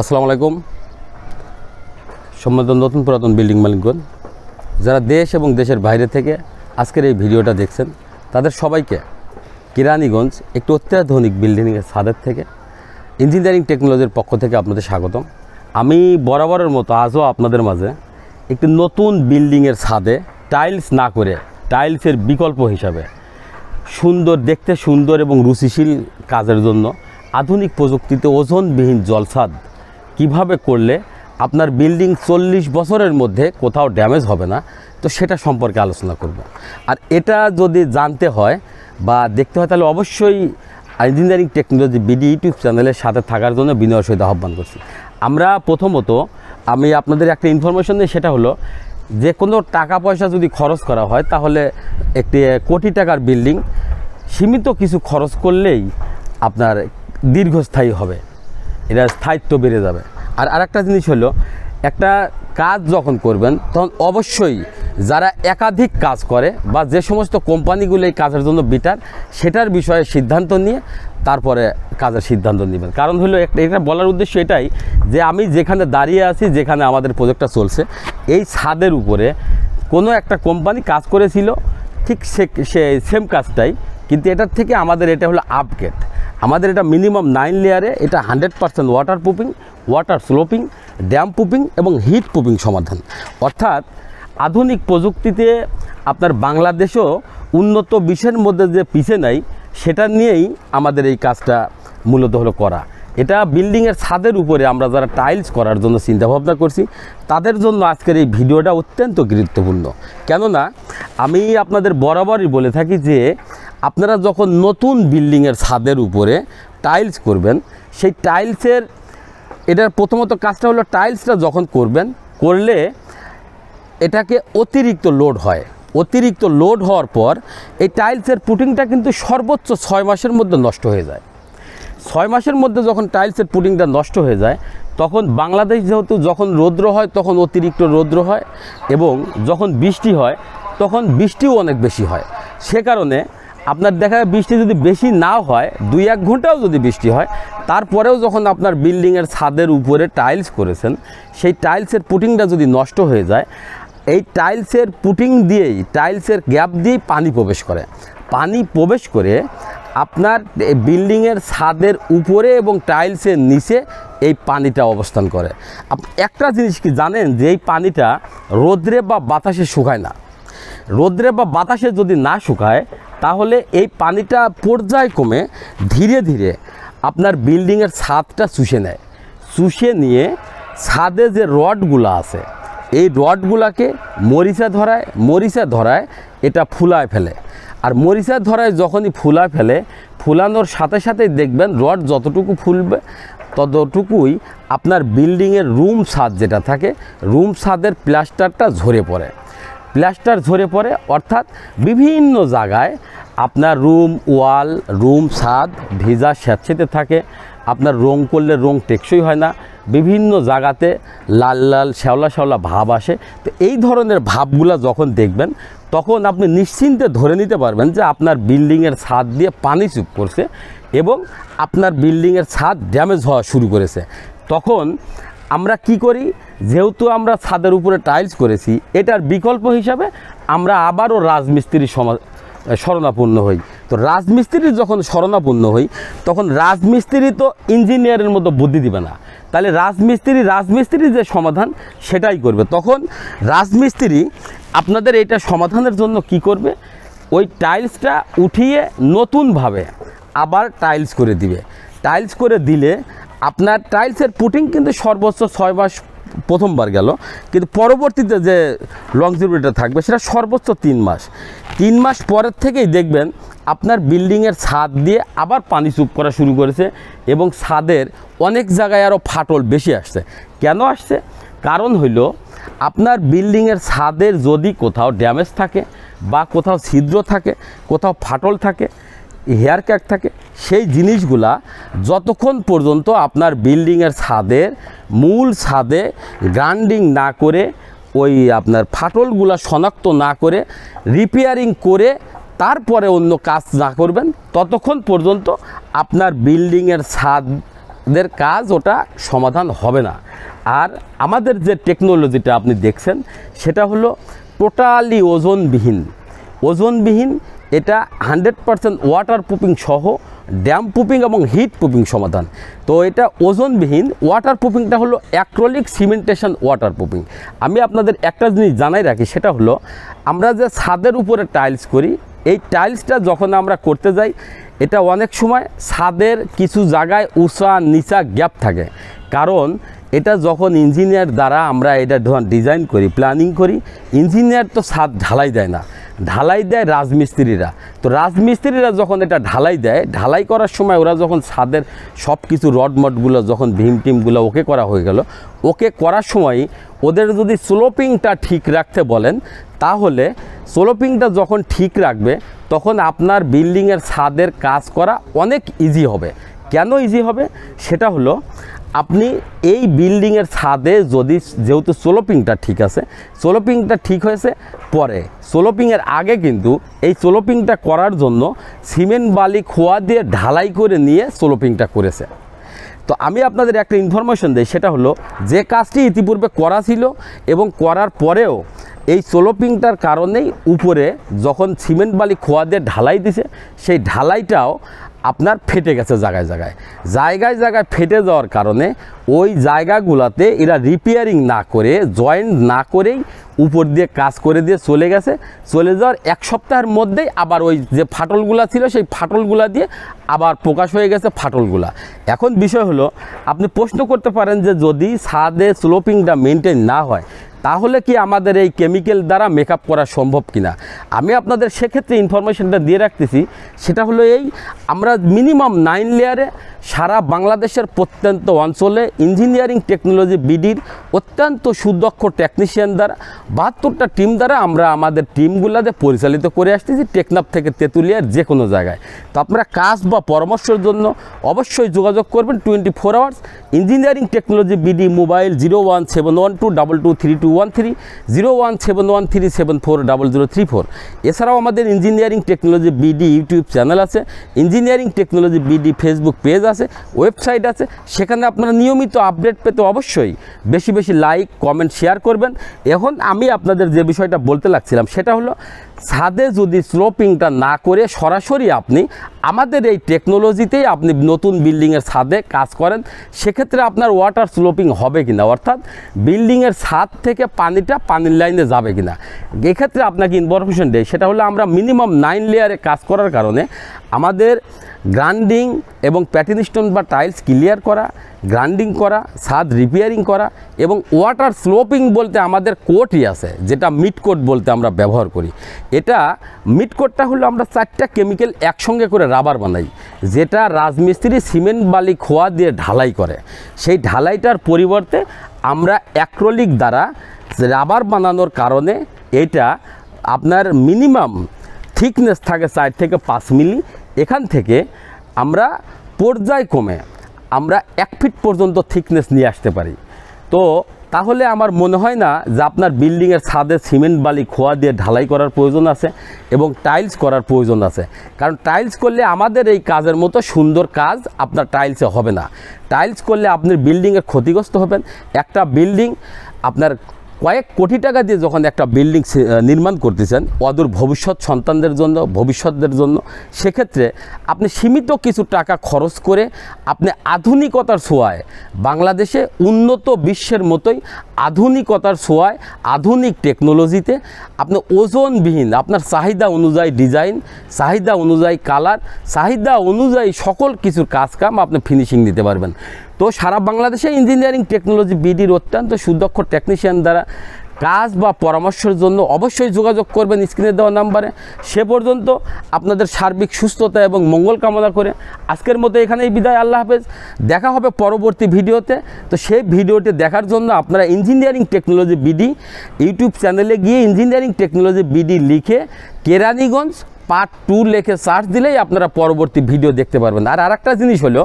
আসসালামু আলাইকুম। সম্মানিত নতুন পুরাতন বিল্ডিং মালিকগণ, যারা দেশ এবং দেশের বাইরে থেকে আজকের এই ভিডিওটা দেখছেন, তাদের সবাইকে কেরানীগঞ্জ একটি অত্যাধুনিক বিল্ডিংয়ের ছাদের থেকে ইঞ্জিনিয়ারিং টেকনোলজির পক্ষ থেকে আপনাদের স্বাগতম। আমি বরাবরের মতো আজও আপনাদের মাঝে একটি নতুন বিল্ডিংয়ের ছাদে টাইলস না করে টাইলসের বিকল্প হিসাবে দেখতে সুন্দর এবং রুচিশীল কাজের জন্য আধুনিক প্রযুক্তিতে ওজনবিহীন জলছাদ কিভাবে করলে আপনার বিল্ডিং 40 বছরের মধ্যে কোথাও ড্যামেজ হবে না, তো সেটা সম্পর্কে আলোচনা করব। আর এটা যদি জানতে হয় বা দেখতে হয়, তাহলে অবশ্যই ইঞ্জিনিয়ারিং টেকনোলজি বিডি ইউটিউব চ্যানেলের সাথে থাকার জন্য বিনয়ের সহিত আহ্বান করছি। আমরা প্রথমত আমি আপনাদের একটা ইনফরমেশন দিই, সেটা হলো যে কোনো টাকা পয়সা যদি খরচ করা হয়, তাহলে একটি কোটি টাকার বিল্ডিং সীমিত কিছু খরচ করলেই আপনার দীর্ঘস্থায়ী হবে, এটা স্থায়িত্ব বেড়ে যাবে। আর আরেকটা জিনিস হলো, একটা কাজ যখন করবেন তখন অবশ্যই যারা একাধিক কাজ করে বা যে সমস্ত কোম্পানিগুলো এই কাজের জন্য বিটার, সেটার বিষয়ে সিদ্ধান্ত নিয়ে তারপরে কাজের সিদ্ধান্ত নেবেন। কারণ হলো এটা বলার উদ্দেশ্য এটাই যে আমি যেখানে দাঁড়িয়ে আছি, যেখানে আমাদের প্রজেক্টটা চলছে, এই ছাদের উপরে কোনো একটা কোম্পানি কাজ করেছিল ঠিক সে সেম কাজটাই, কিন্তু এটার থেকে আমাদের এটা হলো আপগ্রেড। আমাদের এটা মিনিমাম 9 লেয়ারে, এটা 100% water proofing, water sloping, dam proofing এবং হিট প্রুফিং সমাধান। অর্থাৎ আধুনিক প্রযুক্তিতে আপনার বাংলাদেশও উন্নত বিশ্বের মধ্যে যে পিছিয়ে নাই, সেটা নিয়েই আমাদের এই কাজটা মূলত হলো করা। এটা বিল্ডিংয়ের ছাদের উপরে আমরা যারা টাইলস করার জন্য চিন্তাভাবনা করছি, তাদের জন্য আজকের এই ভিডিওটা অত্যন্ত গুরুত্বপূর্ণ। কেননা আমি আপনাদের বরাবরই বলে থাকি যে আপনারা যখন নতুন বিল্ডিংয়ের ছাদের উপরে টাইলস করবেন, সেই টাইলসের এটার প্রথমত কাজটা হলো, টাইলসটা যখন করলে এটাকে অতিরিক্ত লোড হয়। অতিরিক্ত লোড হওয়ার পর এই টাইলসের পুটিংটা কিন্তু সর্বোচ্চ 6 মাসের মধ্যে নষ্ট হয়ে যায়। 6 মাসের মধ্যে যখন টাইলসের পুটিংটা নষ্ট হয়ে যায়, তখন বাংলাদেশ যেহেতু যখন রৌদ্র হয় তখন অতিরিক্ত রৌদ্র হয়, এবং যখন বৃষ্টি হয় তখন বৃষ্টিও অনেক বেশি হয়। সে কারণে আপনার দেখা যায় বৃষ্টি যদি বেশি না হয়, 2-1 ঘন্টাও যদি বৃষ্টি হয়, তারপরেও যখন আপনার বিল্ডিংয়ের ছাদের উপরে টাইলস করেছেন, সেই টাইলসের পুটিংটা যদি নষ্ট হয়ে যায়, এই টাইলসের পুটিং দিয়েই, টাইলসের গ্যাপ দিয়েই পানি প্রবেশ করে। পানি প্রবেশ করে আপনার বিল্ডিংয়ের ছাদের উপরে এবং টাইলসের নিচে এই পানিটা অবস্থান করে। একটা জিনিস কি জানেন, যে এই পানিটা রোদ্রে বা বাতাসে শুকায় না। রোদ্রে বা বাতাসে যদি না শুকায়, তাহলে এই পানিটা পর্যায়ক্রমে ধীরে ধীরে আপনার বিল্ডিংয়ের ছাদটা চুষে নেয়। চুষে নিয়ে ছাদে যে রডগুলো আছে, এই রডগুলোকে মরিচা ধরায় এটা ফুলায় ফেলে। আর মরিচা ধরায় যখনই ফুলায় ফেলে, ফুলানোর সাথে সাথেই দেখবেন রড যতটুকু ফুলবে ততটুকুই আপনার বিল্ডিংয়ের রুম ছাদ যেটা থাকে, রুম ছাদের প্লাস্টারটা ঝরে পড়ে। প্লাস্টার ঝরে পড়ে অর্থাৎ বিভিন্ন জায়গায় আপনার রুম ওয়াল, রুম ছাদ ভিজা স্যাঁতসেঁতে থাকে। আপনার রং করলে রং টেকসই হয় না, বিভিন্ন জায়গাতে লাল লাল শ্যাওলা ভাব আসে। তো এই ধরনের ভাবগুলো যখন দেখবেন, তখন আপনি নিশ্চিন্তে ধরে নিতে পারবেন যে আপনার বিল্ডিংয়ের ছাদ দিয়ে পানি চুপ করছে এবং আপনার বিল্ডিংয়ের ছাদ ড্যামেজ হওয়া শুরু করেছে। তখন আমরা কি করি, যেহেতু আমরা ছাদের উপরে টাইলস করেছি, এটার বিকল্প হিসাবে আমরা আবারও রাজমিস্ত্রির শরণাপন্ন হই। তো রাজমিস্ত্রির যখন শরণাপন্ন হই, তখন রাজমিস্ত্রি তো ইঞ্জিনিয়ারের মতো বুদ্ধি দিবে না, তাহলে রাজমিস্ত্রির যে সমাধান সেটাই করবে। তখন রাজমিস্ত্রি আপনাদের এটা সমাধানের জন্য কি করবে, ওই টাইলসটা উঠিয়ে নতুনভাবে আবার টাইলস করে দিবে। টাইলস করে দিলে আপনার টাইলসের পুটিং কিন্তু সর্বোচ্চ 6 মাস প্রথমবার গেল, কিন্তু পরবর্তীতে যে লংজিভিটিটা থাকবে সেটা সর্বোচ্চ 3 মাস। 3 মাস পরের থেকেই দেখবেন আপনার বিল্ডিংয়ের ছাদ দিয়ে আবার পানি চুপ করা শুরু করেছে, এবং ছাদের অনেক জায়গায় আরও ফাটল বেশি আসছে। কেন আসছে? কারণ হইল, আপনার বিল্ডিংয়ের ছাদের যদি কোথাও ড্যামেজ থাকে বা কোথাও ছিদ্র থাকে, কোথাও ফাটল থাকে, হেয়ার ক্যাক থাকে, সেই জিনিসগুলা যতক্ষণ পর্যন্ত আপনার বিল্ডিংয়ের ছাদের মূল ছাদে গ্রাইন্ডিং না করে, ওই আপনার ফাটলগুলা শনাক্ত না করে, রিপেয়ারিং করে তারপরে অন্য কাজ না করবেন, ততক্ষণ পর্যন্ত আপনার বিল্ডিংয়ের ছাদ ছাদের কাজ ওটা সমাধান হবে না। আর আমাদের যে টেকনোলজিটা আপনি দেখছেন সেটা হলো টোটালি ওজনবিহীন, এটা 100% ওয়াটার প্রুফিং সহ ড্যাম প্রুফিং এবং হিট প্রুফিং সমাধান। তো এটা ওজনবিহীন, ওয়াটার প্রুফিংটা হলো অ্যাক্রিলিক সিমেন্টেশন ওয়াটার প্রুফিং। আমি আপনাদের একটা জিনিস জানাই রাখি, সেটা হলো আমরা যে ছাদের উপরে টাইলস করি, এই টাইলসটা যখন আমরা করতে যাই এটা অনেক সময় ছাদের কিছু জায়গায় উঁচা নিচা গ্যাপ থাকে, কারণ এটা যখন ইঞ্জিনিয়ার দ্বারা আমরা এটা ডিজাইন করি, প্ল্যানিং করি, ইঞ্জিনিয়ার তো ছাদ ঢালাই দেয় না, ঢালাই দেয় রাজমিস্ত্রিরা। তো রাজমিস্ত্রিরা যখন এটা ঢালাই দেয়, ঢালাই করার সময় ওরা যখন ছাদের সব কিছু রডমডগুলো যখন ভীম টিমগুলো ওকে করা হয়ে গেল, ওকে করার সময় ওদের যদি স্লোপিংটা ঠিক রাখতে বলেন, তাহলে স্লোপিংটা যখন ঠিক রাখবে তখন আপনার বিল্ডিংয়ের ছাদের কাজ করা অনেক ইজি হবে। কেন ইজি হবে? সেটা হলো আপনি এই বিল্ডিংয়ের ছাদে যদি, যেহেতু স্লোপিংটা ঠিক আছে, স্লোপিংটা ঠিক হয়েছে, পরে স্লোপিংয়ের আগে কিন্তু এই স্লোপিংটা করার জন্য সিমেন্ট বালি খোয়া দিয়ে ঢালাই করে নিয়ে স্লোপিংটা করেছে। তো আমি আপনাদের একটা ইনফরমেশন দিই, সেটা হলো যে কাজটি ইতিপূর্বে করা ছিল এবং করার পরেও এই স্লোপিংটার কারণেই উপরে যখন সিমেন্ট বালি খোয়া দিয়ে ঢালাই দিছে, সেই ঢালাইটাও আপনার ফেটে গেছে জায়গায় ফেটে যাওয়ার কারণে ওই জায়গাগুলোতে এরা রিপেয়ারিং না করে, জয়েন্ট না করেই উপর দিয়ে কাজ করে দিয়ে চলে যাওয়ার 1 সপ্তাহের মধ্যেই আবার ওই যে ফাটলগুলা ছিল সেই ফাটলগুলা দিয়ে আবার প্রকাশ হয়ে গেছে ফাটলগুলা। এখন বিষয় হলো, আপনি প্রশ্ন করতে পারেন যে যদি ছাদে স্লোপিংটা মেনটেন না হয় তাহলে কি আমাদের এই কেমিক্যাল দ্বারা মেকআপ করা সম্ভব কিনা? আমি আপনাদের সেক্ষেত্রে ইনফরমেশনটা দিয়ে রাখতেছি, সেটা হলো এই, আমরা মিনিমাম 9 লেয়ারে সারা বাংলাদেশের প্রত্যন্ত অঞ্চলে ইঞ্জিনিয়ারিং টেকনোলজি বিডির অত্যন্ত সুদক্ষ টেকনিশিয়ান দ্বারা 72টা টিম দ্বারা আমরা আমাদের টিমগুলোতে পরিচালিত করে আসতেছি, টেকনাফ থেকে তেঁতুলিয়ার যে কোনো জায়গায়। তো আপনারা কাজ বা পরামর্শের জন্য অবশ্যই যোগাযোগ করবেন 24 hours engineering technology BD, mobile 01712223213, 01713740034। এছাড়াও আমাদের engineering technology BD YouTube channel আছে, engineering technology BD Facebook page আছে, ওয়েবসাইট আছে, সেখানে আপনারা নিয়মিত আপডেট পেতে অবশ্যই বেশি বেশি লাইক কমেন্ট শেয়ার করবেন। এখন আমি আপনাদের যে বিষয়টা বলতে লাগছিলাম সেটা হলো, ছাদে যদি স্লোপিংটা না করে সরাসরি আপনি আমাদের এই টেকনোলজিতেই আপনি নতুন বিল্ডিংয়ের ছাদে কাজ করেন, সেক্ষেত্রে আপনার ওয়াটার স্লোপিং হবে কিনা, অর্থাৎ বিল্ডিংয়ের ছাদ থেকে পানিটা পানির লাইনে যাবে কিনা, এক্ষেত্রে আপনাকে ইনফরমেশন দেয়। সেটা হলো আমরা মিনিমাম 9 লেয়ারে কাজ করার কারণে আমাদের গ্রাইন্ডিং এবং প্যাটিং স্টোন বা টাইলস ক্লিয়ার করা, গ্রাইন্ডিং করা, ছাদ রিপেয়ারিং করা এবং ওয়াটার স্লোপিং বলতে আমাদের কোটই আছে, যেটা মিড কোট বলতে আমরা ব্যবহার করি। এটা মিড কোটটা হলো আমরা 4টা কেমিক্যাল একসঙ্গে করে রাবার বানাই, যেটা রাজমিস্ত্রি সিমেন্ট বালি খোয়া দিয়ে ঢালাই করে। সেই ঢালাইটার পরিবর্তে আমরা অ্যাক্রিলিক দ্বারা রাবার বানানোর কারণে এটা আপনার মিনিমাম থিকনেস থাকে 4 থেকে 5 মিলি। এখান থেকে আমরা পর্যায়ক্রমে আমরা 1 ফিট পর্যন্ত থিকনেস নিয়ে আসতে পারি। তো তাহলে আমার মনে হয় না যে আপনার বিল্ডিংয়ের ছাদে সিমেন্ট বালি খোয়া দিয়ে ঢালাই করার প্রয়োজন আছে এবং টাইলস করার প্রয়োজন আছে, কারণ টাইলস করলে আমাদের এই কাজের মতো সুন্দর কাজ আপনার টাইলসে হবে না। টাইলস করলে আপনি বিল্ডিংয়ের ক্ষতিগ্রস্ত হবেন। একটা বিল্ডিং আপনার কয়েক কোটি টাকা দিয়ে যখন একটা বিল্ডিং নির্মাণ করতেছেন অদূর ভবিষ্যৎ সন্তানদের জন্য, ভবিষ্যতের জন্য, সেক্ষেত্রে আপনি সীমিত কিছু টাকা খরচ করে আপনি আধুনিকতার ছোঁয়ায়, বাংলাদেশে উন্নত বিশ্বের মতোই আধুনিকতার ছোঁয়ায়, আধুনিক টেকনোলজিতে আপনি ওজনবিহীন, আপনার চাহিদা অনুযায়ী ডিজাইন, চাহিদা অনুযায়ী কালার, চাহিদা অনুযায়ী সকল কিছুর কাজকাম আপনি ফিনিশিং দিতে পারবেন। তো সারা বাংলাদেশে ইঞ্জিনিয়ারিং টেকনোলজি বিডির অত্যন্ত সুদক্ষ টেকনিশিয়ান দ্বারা কাজ বা পরামর্শের জন্য অবশ্যই যোগাযোগ করবেন স্ক্রিনে দেওয়া নাম্বারে। সে পর্যন্ত আপনাদের সার্বিক সুস্থতা এবং মঙ্গল কামনা করে আজকের মতো এখানেই বিদায়। আল্লাহ হাফেজ, দেখা হবে পরবর্তী ভিডিওতে। তো সেই ভিডিওটি দেখার জন্য আপনারা ইঞ্জিনিয়ারিং টেকনোলজি বিডি ইউটিউব চ্যানেলে গিয়ে ইঞ্জিনিয়ারিং টেকনোলজি বিডি লিখে কেরানীগঞ্জ পার্ট 2 লিখে সার্চ দিলেই আপনারা পরবর্তী ভিডিও দেখতে পারবেন। আর আরেকটা জিনিস হলো,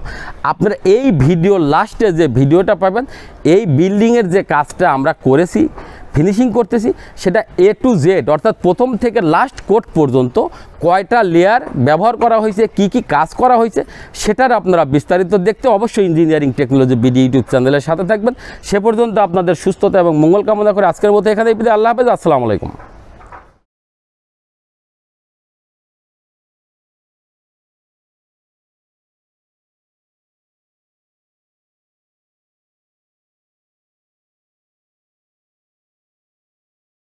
আপনারা এই ভিডিও লাস্টে যে ভিডিওটা পাবেন, এই বিল্ডিংয়ের যে কাজটা আমরা করেছি ফিনিশিং করতেছি সেটা A to Z অর্থাৎ প্রথম থেকে লাস্ট কোট পর্যন্ত কয়টা লেয়ার ব্যবহার করা হয়েছে, কি কি কাজ করা হয়েছে, সেটার আপনারা বিস্তারিত দেখতে অবশ্যই ইঞ্জিনিয়ারিং টেকনোলজি বিডি ইউটিউব চ্যানেলের সাথে থাকবেন। সে পর্যন্ত আপনাদের সুস্থতা এবং মঙ্গল কামনা করে আজকের মতো এখানেই বিদায়। আল্লাহ হাফেজ, আসসালামু আলাইকুম।